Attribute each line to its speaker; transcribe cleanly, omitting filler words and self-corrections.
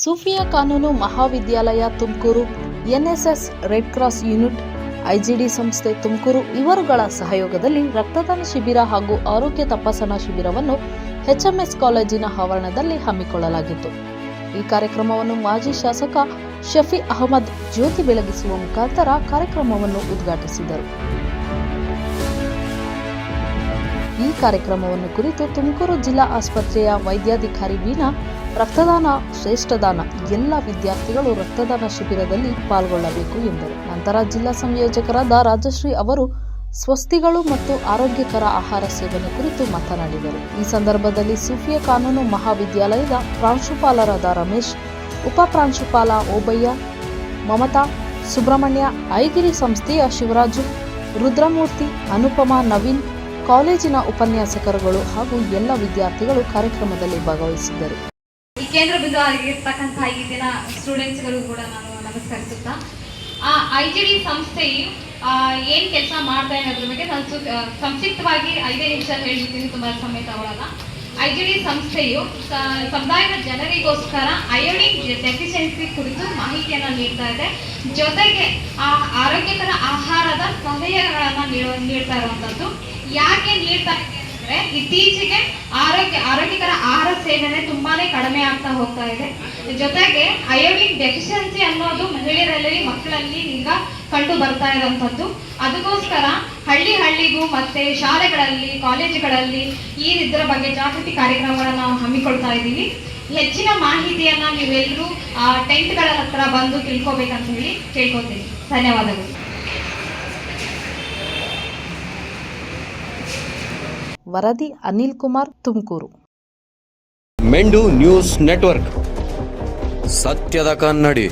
Speaker 1: ಸೂಫಿಯಾ ಕಾನೂನು ಮಹಾವಿದ್ಯಾಲಯ Tumakuru, NSS red cross unit, IGD ಸಂಸ್ಥೆ ತುಮಕೂರು ಇವರುಗಳ ಸಹಯೋಗದಲ್ಲಿ ರಕ್ತದಾನ ಶಿಬಿರ ಹಾಗೂ ಆರೋಗ್ಯ ತಪಾಸಣಾ ಶಿಬಿರವನ್ನು ಎಚ್ಎಂಎಸ್ ಕಾಲೇಜಿನ ಆವರಣದಲ್ಲಿ ಹಮ್ಮಿಕೊಳ್ಳಲಾಗಿತ್ತು. ಈ ಕಾರ್ಯಕ್ರಮವನ್ನು ಮಾಜಿ ಶಾಸಕ ಶಫಿ ಅಹಮದ್ ಜ್ಯೋತಿ ಬೆಳಗಿಸುವ ಮುಖಾಂತರ ಕಾರ್ಯಕ್ರಮವನ್ನು ಉದ್ಘಾಟಿಸಿದರು. ಈ ಕಾರ್ಯಕ್ರಮವನ್ನು ಕುರಿತು ತುಮಕೂರು ಜಿಲ್ಲಾ ಆಸ್ಪತ್ರೆಯ ವೈದ್ಯಾಧಿಕಾರಿ ವೀಣಾ, ರಕ್ತದಾನ ಶ್ರೇಷ್ಠದಾನ, ಎಲ್ಲ ವಿದ್ಯಾರ್ಥಿಗಳು ರಕ್ತದಾನ ಶಿಬಿರದಲ್ಲಿ ಪಾಲ್ಗೊಳ್ಳಬೇಕು ಎಂದರು. ನಂತರ ಜಿಲ್ಲಾ ಸಂಯೋಜಕರಾದ ರಾಜಶ್ರೀ ಅವರು ಸ್ವಸ್ತಿಗಳು ಮತ್ತು ಆರೋಗ್ಯಕರ ಆಹಾರ ಸೇವನೆ ಕುರಿತು ಮಾತನಾಡಿದರು. ಈ ಸಂದರ್ಭದಲ್ಲಿ ಸೂಫಿಯಾ ಕಾನೂನು ಮಹಾವಿದ್ಯಾಲಯದ ಪ್ರಾಂಶುಪಾಲರಾದ ರಮೇಶ್, ಉಪ ಪ್ರಾಂಶುಪಾಲ ಓಬಯ್ಯ, ಮಮತಾ, ಸುಬ್ರಹ್ಮಣ್ಯ, ಐಗಿರಿ ಸಂಸ್ಥೆಯ ಶಿವರಾಜು, ರುದ್ರಮೂರ್ತಿ, ಅನುಪಮಾ, ನವೀನ್, ಕಾಲೇಜಿನ ಉಪನ್ಯಾಸಕರುಗಳು ಹಾಗೂ ಎಲ್ಲ ವಿದ್ಯಾರ್ಥಿಗಳು ಕಾರ್ಯಕ್ರಮದಲ್ಲಿ ಭಾಗವಹಿಸಿದ್ದರು.
Speaker 2: ಈ ಕೇಂದ್ರ ಬಿಂದು ಆಗಿರ್ತಕ್ಕಂತಹ ಈ ದಿನ ಸ್ಟೂಡೆಂಟ್ಸ್ಗಳು ಕೂಡ ನಾನು ನಮಸ್ಕರಿಸುತ್ತಾ, ಐಜಿಡಿ ಸಂಸ್ಥೆಯು ಏನು ಕೆಲಸ ಮಾಡ್ತಾ ಇದೆ ಅದ್ರ ಬಗ್ಗೆ ನಾನು ಸಂಕ್ಷಿಪ್ತವಾಗಿ 5 ನಿಮಿಷ ಹೇಳ್ಬಿಡ್ತೀನಿ, ತುಂಬ ಸಮಯ ತಗೊಳ್ಳಲ್ಲ. ಐಜಿಡಿ ಸಂಸ್ಥೆಯು ಸಮುದಾಯದ ಜನರಿಗೋಸ್ಕರ ಅಯೋಡಿನ್ ಡೆಫಿಷಿಯನ್ಸಿ ಕುರಿತು ಮಾಹಿತಿಯನ್ನು ನೀಡ್ತಾ ಇದೆ. ಜೊತೆಗೆ ಆರೋಗ್ಯಕರ ಆಹಾರದ ಸಲಹೆಗಳನ್ನು ನೀಡ್ತಾ ಇರುವಂಥದ್ದು. ಯಾಕೆ ನೀಡ್ತಾ ಇದೆ ಅಂದರೆ, ಇತ್ತೀಚೆಗೆ ಆರೋಗ್ಯಕರ ಆಹಾರ ಸೇವನೆ ತುಂಬಾನೇ ಕಡಿಮೆ ಆಗ್ತಾ ಹೋಗ್ತಾ ಇದೆ. ಜೊತೆಗೆ ಅಯೋಡಿನ್ ಡೆಫಿಷಿಯನ್ಸಿ ಅನ್ನೋದು ಮಹಿಳೆಯರಲ್ಲಿ, ಮಕ್ಕಳಲ್ಲಿ ಈಗ ಕಂಡು ಬರ್ತಾ ಇರುವಂಥದ್ದು. ಅದಕ್ಕೋಸ್ಕರ ಹಳ್ಳಿಗೂ ಮತ್ತೆ ಶಾಲೆಗಳಲ್ಲಿ, ಕಾಲೇಜುಗಳಲ್ಲಿ ಇದರ ಬಗ್ಗೆ ಜಾಗೃತಿ ಕಾರ್ಯಕ್ರಮಗಳನ್ನು ನಾವು ಹಮ್ಮಿಕೊಳ್ತಾ ಇದ್ದೀವಿ. ಹೆಚ್ಚಿನ ಮಾಹಿತಿಯನ್ನ ನೀವೆಲ್ಲರೂ ಟೆಂಟ್ಗಳ ಹತ್ರ ಬಂದು ತಿಳ್ಕೊಬೇಕಂತ ಹೇಳಿ ಕೇಳ್ಕೊತೀನಿ. ಧನ್ಯವಾದಗಳು.
Speaker 1: ವರದಿ ಅನಿಲ್ ಕುಮಾರ್, ತುಮಕೂರು.
Speaker 3: ಮೆಂಡು ನ್ಯೂಸ್ ನೆಟ್ವರ್ಕ್, ಸತ್ಯದ ಕನ್ನಡಿ.